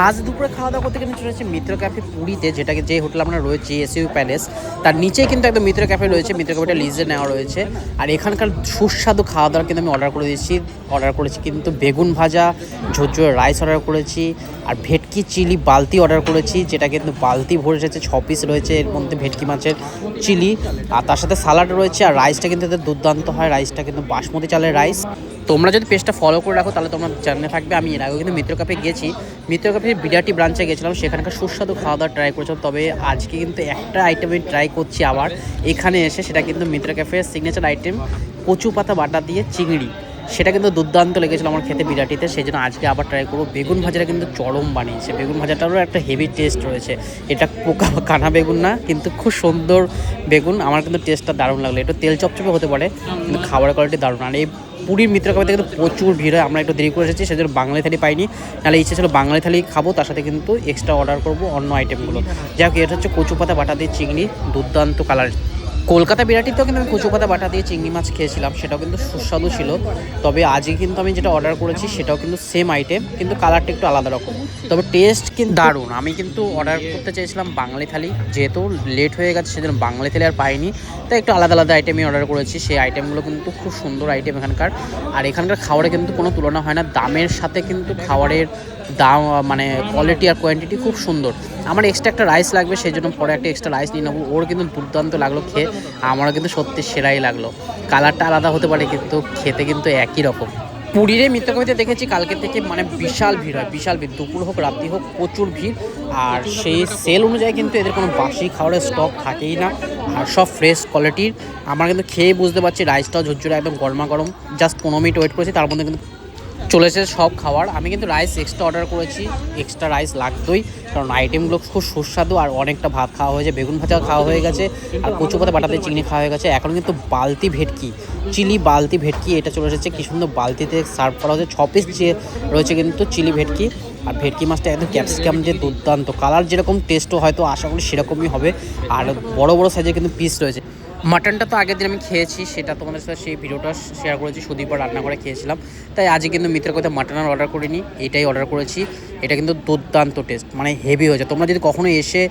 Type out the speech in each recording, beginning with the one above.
আজ দুপুরে খাওয়া দাওয়া করতে কিন্তু চলে যাচ্ছে মিত্র ক্যাফে পুরীতে, যেটাকে যে হোটেল আমরা রয়েছে এসইউ প্যালেস, তার নিচেই কিন্তু একদম মিত্র ক্যাফে রয়েছে। মিত্র ক্যাফেটা লিজে নেওয়া রয়েছে। আর এখানকার সুস্বাদু খাওয়া দাওয়ার কিন্তু আমি অর্ডার করে দিয়েছি। অর্ডার করেছি কিন্তু বেগুন ভাজা, ঝোরঝোরে রাইস অর্ডার করেছি, আর ভেটকি চিলি বালতি অর্ডার করেছি, যেটা কিন্তু বালতি ভরে এসেছে। 6 পিস রয়েছে এর মধ্যে ভেটকি মাছের চিলি, আর তার সাথে সালাড রয়েছে। আর রাইসটা কিন্তু এদের দুর্দান্ত হয়, রাইসটা কিন্তু বাসমতি চালের রাইস। তোমরা যদি পেজটা ফলো করে রাখো তাহলে তোমরা জানে থাকবে। আমি এর আগেও কিন্তু মিত্র ক্যাফে গেছি, মিত্র ক্যাফের বিরাটি ব্রাঞ্চে গেছিলাম, সেখানকার সুস্বাদু খাওয়া দাওয়া ট্রাই করেছিলাম। তবে আজকে কিন্তু একটা আইটেম আমি ট্রাই করছি আবার এখানে এসে, সেটা কিন্তু মিত্র ক্যাফের সিগনেচার আইটেম কচু পাতা বাটা দিয়ে চিংড়ি। সেটা কিন্তু দুর্দান্ত লেগেছিলো আমার খেতে বিরাটিতে, সেই জন্য আজকে আবার ট্রাই করবো। বেগুন ভাজাটা কিন্তু চরম বানিয়েছে, বেগুন ভাজাটারও একটা হেভি টেস্ট রয়েছে। এটা পোকা কানা বেগুন না, কিন্তু খুব সুন্দর বেগুন। আমার কিন্তু টেস্টটা দারুণ লাগলো। একটু তেল চপচপে হতে পারে, কিন্তু খাবারের কোয়ালিটি দারুণ। আর এই পুরীর মিত্র ক্যাফেতে কিন্তু প্রচুর ভিড় হয়। আমরা একটু দেরি করে এসেছি, সেজন্য বাঙালি থালি পাইনি, নাহলে ইচ্ছে ছিল বাঙালি থালি খাবো, তার সাথে কিন্তু এক্সট্রা অর্ডার করবো অন্য আইটেমগুলো। যাই হোক, এটা হচ্ছে কচু পাতা বাটা দিয়ে চিংড়ি, দুর্দান্ত কালার। কলকাতা বিরাটিতেও কিন্তু আমি কচু পাতা বাটা দিয়ে চিংড়ি মাছ খেয়েছিলাম, সেটাও কিন্তু সুস্বাদু ছিল। তবে আজকে কিন্তু আমি যেটা অর্ডার করেছি সেটাও কিন্তু সেম আইটেম, কিন্তু কালারটা একটু আলাদা রকম, তবে টেস্ট কিন্তু দারুণ। আমি কিন্তু অর্ডার করতে চেয়েছিলাম বাঙালি থালি, যেহেতু লেট হয়ে গেছে সেজন্য বাঙালি থালি আর পাইনি, তাই একটু আলাদা আলাদা আইটেমই অর্ডার করেছি। সেই আইটেমগুলো কিন্তু খুব সুন্দর আইটেম এখানকার। আর এখানকার খাবারে কিন্তু কোনো তুলনা হয় না, দামের সাথে কিন্তু খাবারের দাম মানে কোয়ালিটি আর কোয়ান্টিটি খুব সুন্দর। আমার এক্সট্রা একটা রাইস লাগবে, সেই জন্য পরে একটা এক্সট্রা রাইস নিয়ে নেবো। ওর কিন্তু দুর্দান্ত লাগলো খেয়ে, আমারও কিন্তু সত্যি সেরাই লাগলো। কালারটা আলাদা হতে পারে কিন্তু খেতে কিন্তু একই রকম। পুরীর মিত্র ক্যাফেতে দেখেছি কালকে থেকে মানে বিশাল ভিড় হয়, বিশাল ভিড়, দুপুর হোক রাত্রি হোক প্রচুর ভিড়। আর সেই সেল অনুযায়ী কিন্তু এদের কোনো বাসি খাবারের স্টক থাকেই না, আর সব ফ্রেশ কোয়ালিটির। আমরা কিন্তু খেয়ে বুঝতে পারছি রাইসটাও ঝরঝরে একদম গরমা গরম। জাস্ট 15 মিনিট ওয়েট করেছি, তার মধ্যে কিন্তু চলে এসেছে সব খাবার। আমি কিন্তু রাইস এক্সট্রা অর্ডার করেছি, এক্সট্রা রাইস লাগতোই, কারণ আইটেমগুলো খুব সুস্বাদু। আর অনেকটা ভাত খাওয়া হয়েছে, বেগুন ভাজা খাওয়া হয়ে গেছে, আর কচু পাতা বাটাতে চিংড়ি খাওয়া হয়ে গেছে। এখন কিন্তু বালতি ভেটকি চিলি, বালতি ভেটকি এটা চলে এসেছে। কি সুন্দর বালতিতে সার্ভ করা হচ্ছে। 6 পিস যে রয়েছে কিন্তু চিলি ভেটকি, আর ভেটকি মাছটা একদম ক্যাপসিকাম যে দুর্দান্ত কালার, যেরকম টেস্টও হয়তো আশা করি সেরকমই হবে। আর বড় বড় সাইজের কিন্তু পিস রয়েছে। মাটনটা তো আগের দিন আমি খেয়েছি, সেটা তোমাদের সাথে সেই ভিডিওটা শেয়ার করেছি, সুদীপর রান্না করে খেয়েছিলাম। তাই আজকে কিন্তু মিত্র ক্যাফেতে মাটন আর অর্ডার করিনি, এটাই অর্ডার করেছি। এটা কিন্তু দুর্দান্ত টেস্ট, মানে হেভি হয়েছে। তোমরা যদি কখনো এসে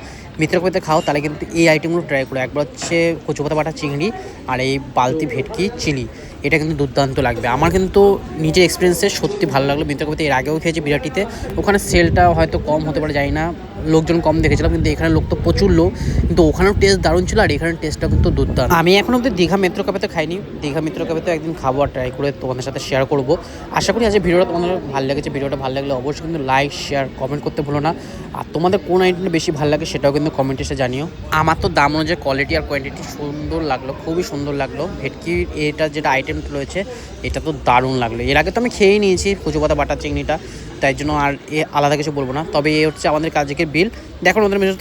মিত্র ক্যাফেতে খাও তাহলে কিন্তু এই আইটেমগুলো ট্রাই করো। একবার হচ্ছে কচু পাতা বাটা চিংড়ি, আর এই বালতি ভেটকি চিলি, এটা কিন্তু দুর্দান্ত লাগবে। আমার কিন্তু নিজের এক্সপিরিয়েন্সে সত্যি ভালো লাগলো। মিত্র ক্যাফেতে এর আগেও খেয়েছি বিরাটিতে, ওখানে সেলটা হয়তো কম হতে পারে, জানি না, লোকজন কম দেখেছিলাম, কিন্তু এখানে লোক তো প্রচুর লোক, কিন্তু ওখানেও টেস্ট দারুণ ছিল। আর এখানের টেস্টটা কিন্তু দুর্দান্ত। আমি এখন অব্দি দীঘা মিত্র ক্যাফেতে খাইনি, দীঘা মিত্র ক্যাফেতে একদিন খাবো আর ট্রাই করে তোমাদের সাথে শেয়ার করবো। আশা করি আজকে ভিডিওটা তোমাদের ভালো লেগেছে। ভিডিওটা ভালো লাগলে অবশ্যই কিন্তু লাইক শেয়ার কমেন্ট করতে ভুলো না। আর তোমাদের কোন আইটেমটা বেশি ভালো লাগে সেটাও কিন্তু কমেন্টে এসে জানিও। আমার তো দাম অনুযায়ী কোয়ালিটি আর কোয়ান্টিটি সুন্দর লাগলো, খুবই সুন্দর লাগলো। ভেটকির এটা যেটা আইটেমটা রয়েছে এটা তো দারুণ লাগলো। এর আগে তো আমি খেয়েই নিয়েছি কচু পাতা বাটা চিংড়িটা, তাই জন্য আর আলাদা কিছু বলবো না। তবে এ হচ্ছে আমাদের কাজের বিল। দেখো ওদের মেঝে